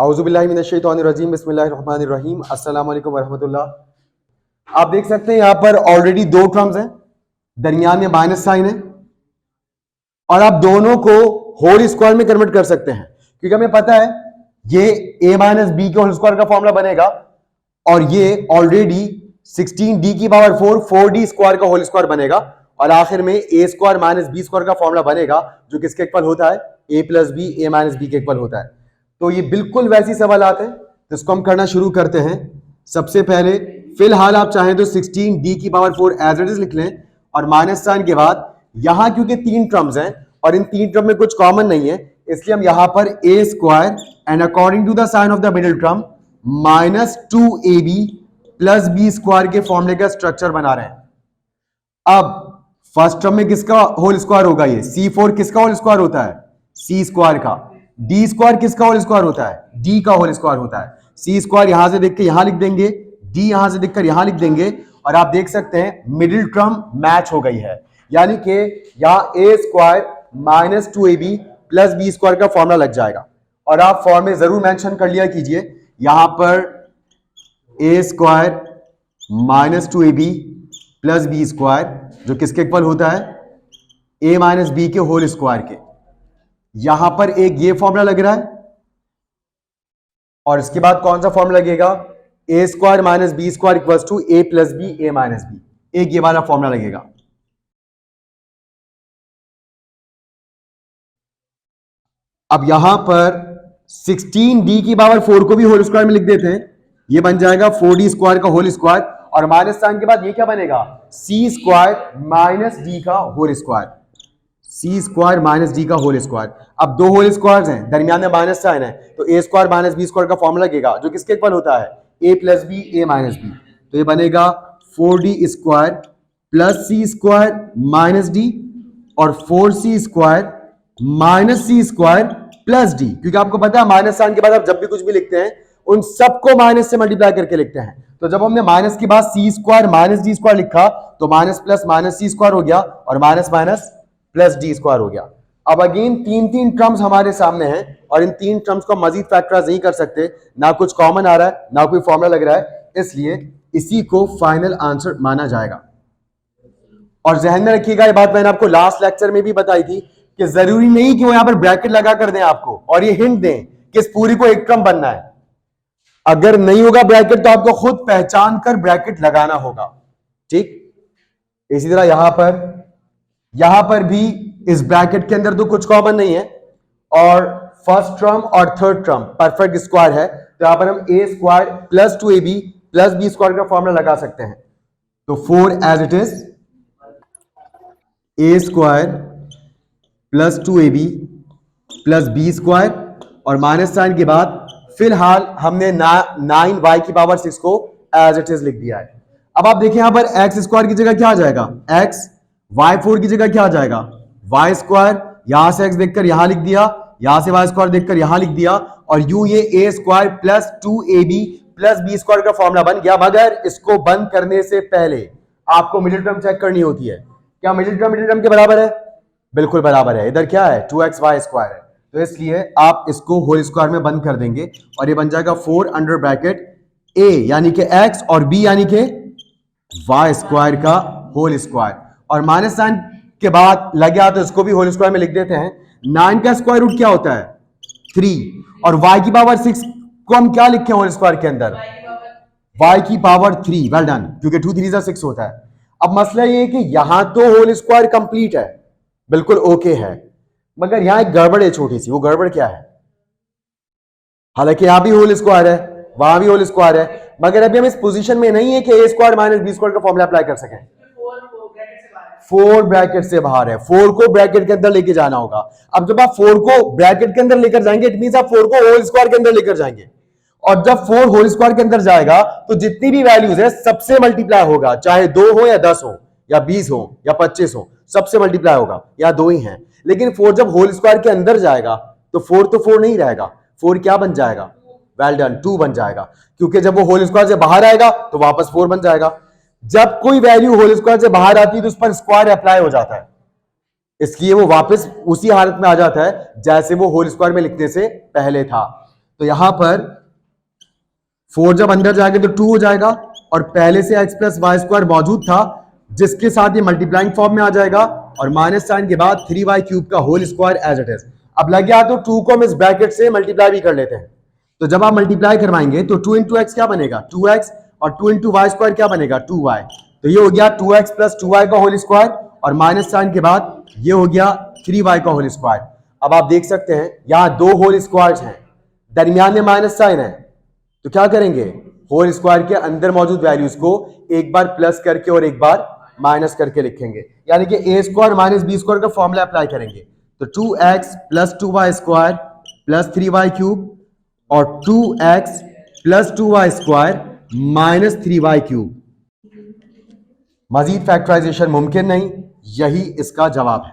औज़ुबिल्लाहि मिनश्शैतानिर्रजीम बिस्मिल्लाहिर्रहमानिर्रहीम अस्सलाम वालेकुम वरहमतुल्लाह। आप देख सकते हैं यहाँ पर ऑलरेडी दो टर्म्स हैं, दरमियान में माइनस साइन है और आप दोनों को होल स्क्वायर में कन्वर्ट कर सकते हैं क्योंकि हमें पता है ये a माइनस बी के होल स्क्वायर का फॉर्मूला बनेगा और ये ऑलरेडी 16d की पावर 4d स्क्वायर का होल स्क्वायर बनेगा और आखिर में a square minus B square का फॉर्मूला बनेगा जो किसके इक्वल होता है a plus B a minus B के इक्वल होता है। तो ये बिल्कुल वैसी सवालात हैं, तो इसको हम करना शुरू करते हैं। सबसे पहले फिलहाल आप चाहें तो 16d की पावर 4 एज इट इज लिख लें और माइनस साइन के बाद यहां क्योंकि तीन टर्म्स हैं और इन तीन टर्म में कुछ कॉमन नहीं है इसलिए हम यहां पर a square and according to the sign of the middle term minus 2ab plus B square के फॉर्मूले का स्ट्रक्चर बना रहे हैं। अब फर्स्ट टर्म में किसका होल स्क्वायर होगा? ये c4 किसका होल स्क्वायर होता है? c स्क्वायर का। d स्क्वायर किसका होल स्क्वायर होता है? d का होल स्क्वायर होता है। c स्क्वायर यहां से देख के यहां लिख देंगे, d यहां से देखकर यहां लिख देंगे और आप देख सकते हैं मिडिल टर्म मैच हो गई है, यानी कि यहां a square minus 2ab plus B square का फॉर्मूला लग जाएगा। और आप फॉर्म में जरूर मेंशन कर लिया कीजिए यहां पर a square minus 2ab plus B square जो किसके इक्वल होता है? a माइनस बी के होल स्क्वायर के। यहां पर एक ये फॉर्मूला लग रहा है और इसके बाद कौन सा फॉर्मूला लगेगा? a square minus B square equals to a plus B a minus B, एक ये वाला फॉर्मूला लगेगा। अब यहां पर 16d की पावर 4 को भी होल स्क्वायर में लिख देते हैं, ये बन जाएगा 4d स्क्वायर का होल स्क्वायर और माइनस साइन के बाद ये क्या बनेगा? c स्क्वायर माइनस d का whole square, c square minus d का होल स्क्वायर। अब दो होल स्क्वायर्स हैं, दरमियान में माइनस साइन है, तो a square minus b square का फॉर्मूला लगेगा जो किसके इक्वल होता है? a plus B a minus B. तो ये बनेगा 4d square plus c square minus d और 4c square minus c square plus d, क्योंकि आपको पता है माइनस साइन के बाद आप जब भी कुछ भी लिखते हैं उन सबको माइनस से मल्टीप्लाई करके लिखते हैं। तो जब हमने माइनस के बाद c square minus d square लिखा तो minus plus minus c square हो गया और minus minus plus d square हो गया। अब अगेन तीन तीन टर्म्स हमारे सामने हैं और इन तीन टर्म्स को मजीद फैक्टराइज नहीं कर सकते, ना कुछ कॉमन आ रहा है ना कोई फॉर्मूला लग रहा है, इसलिए इसी को फाइनल आंसर माना जाएगा। और जहन में रखिएगा ये बात मैंने आपको लास्ट लेक्चर में भी बताई थी कि जरूरी नहीं कि वो यहां पर ब्रैकेट लगा कर दें आपको और ये हिंट दें कि इस पूरी को एक टर्म बनना है। अगर नहीं होगा ब्रैकेट तो आपको खुद पहचान कर ब्रैकेट लगाना होगा, ठीक। इसी तरह यहां पर भी इस ब्रैकेट के अंदर तो कुछ कॉमन नहीं है और फर्स्ट टर्म और थर्ड टर्म परफेक्ट स्क्वायर है, तो यहां पर हम a square plus 2ab plus B square का फॉर्मूला लगा सकते हैं। तो 4 as it is a square plus 2ab plus B square और माइनस साइन के बाद फिलहाल हमने 9y की पावर 6 को एज इट इज लिख दिया है। अब आप देखिए यहां पर x स्क्वायर की जगह क्या आ जाएगा? x, y4 की जगह क्या आ जाएगा? y स्क्वायर, यहां से x देखकर यहां लिख दिया, यहां से y स्क्वायर देखकर यहां लिख दिया और यूं ये a square plus 2ab plus B square का फॉर्मूला बन गया। मगर इसको बंद करने से पहले आपको मिडिल टर्म चेक करनी होती है। क्या मिडिल टर्म के बराबर है? बिल्कुल बराबर है। इधर क्या है? 2xy स्क्वायर है, तो इसलिए आप इसको होल स्क्वायर में बंद कर देंगे और ये बन जाएगा 4 अंडर ब्रैकेट a यानी कि x और b यानी कि y स्क्वायर का होल स्क्वायर और माइनस साइन के बाद लग गया तो इसको भी होल स्क्वायर में लिख देते हैं। 9 का स्क्वायर रूट क्या होता है? 3 और y की पावर 6 को हम क्या लिखे होल स्क्वायर के अंदर? y की पावर 3। वेल डन, क्योंकि 2 3 6 होता है। अब मसला ये है कि यहां तो होल स्क्वायर कंप्लीट है, बिल्कुल ओके है, मगर यहां एक गड़बड़ है छोटी सी। वो गड़बड़ क्या है? हालांकि यहां भी होल स्क्वायर है, वहां भी होल स्क्वायर है, मगर अभी हम इस पोजीशन में नहीं है कि a square minus B square का फॉर्मूला अप्लाई कर सकें। 4 ब्रैकेट से बाहर है, 4 को ब्रैकेट के अंदर लेके जाना होगा। अब जब आप 4 को ब्रैकेट के अंदर लेकर जाएंगे इट मींस आप 4 को होल स्क्वायर के अंदर लेकर जाएंगे और जब 4 होल स्क्वायर के अंदर जाएगा तो जितनी भी वैल्यूज है सबसे मल्टीप्लाई होगा, चाहे 2 हो या 10 हो या 20 हो या 25 हो, सबसे मल्टीप्लाई होगा। या 2 ही हैं, लेकिन 4 जब होल स्क्वायर के अंदर जाएगा तो 4 नहीं रहेगा, 4 क्या बन जाएगा? वेल डन, 2 बन जाएगा, क्योंकि जब वो होल स्क्वायर से बाहर आएगा तो वापस 4 बन जाएगा। जब कोई वैल्यू होल स्क्वायर से बाहर आती है तो उस पर स्क्वायर अप्लाई हो जाता है, इसलिए वो वापस उसी हालत में आ जाता है जैसे वो होल स्क्वायर में लिखने से पहले था। तो यहां पर 4 जब अंदर जाएगा तो 2 हो जाएगा, और पहले से x प्लस वाई स्क्वायर मौजूद था जिसके साथ ये मल्टीप्लाइंग फॉर्म में आ जाएगा, और माइनस साइन के बाद 3y क्यूब का whole square as it is. अब लग गया तो 2 को हम इस ब्रैकेट से मल्टीप्लाई भी कर लेते हैं। तो जब आप मल्टीप्लाई करवाएंगे तो 2 इंटू एक्स क्या बनेगा 2x, और 2 इंटू वाई स्क्वायर क्या बनेगा 2y। तो ये हो गया 2x प्लस 2y का होल स्क्वायर, और माइनस साइन के बाद ये हो गया 3y का होल स्क्वायर। अब आप देख सकते हैं यहां 2 होल स्क्वायर्स हैं, दरमियान में माइनस साइन है, तो क्या करेंगे होल स्क्वायर के अंदर मौजूद वैल्यूज को एक बार प्लस करके और एक बार माइनस करके लिखेंगे, यानी कि ए स्क्वायर माइनस बी स्क्वायर का फॉर्मूला अप्लाई करेंगे। तो 2x plus 2y square plus 3y cube, और 2x plus 2y square minus 3y cube. मजीद फैक्टराइजेशन मुमकिन नहीं, यही इसका जवाब है।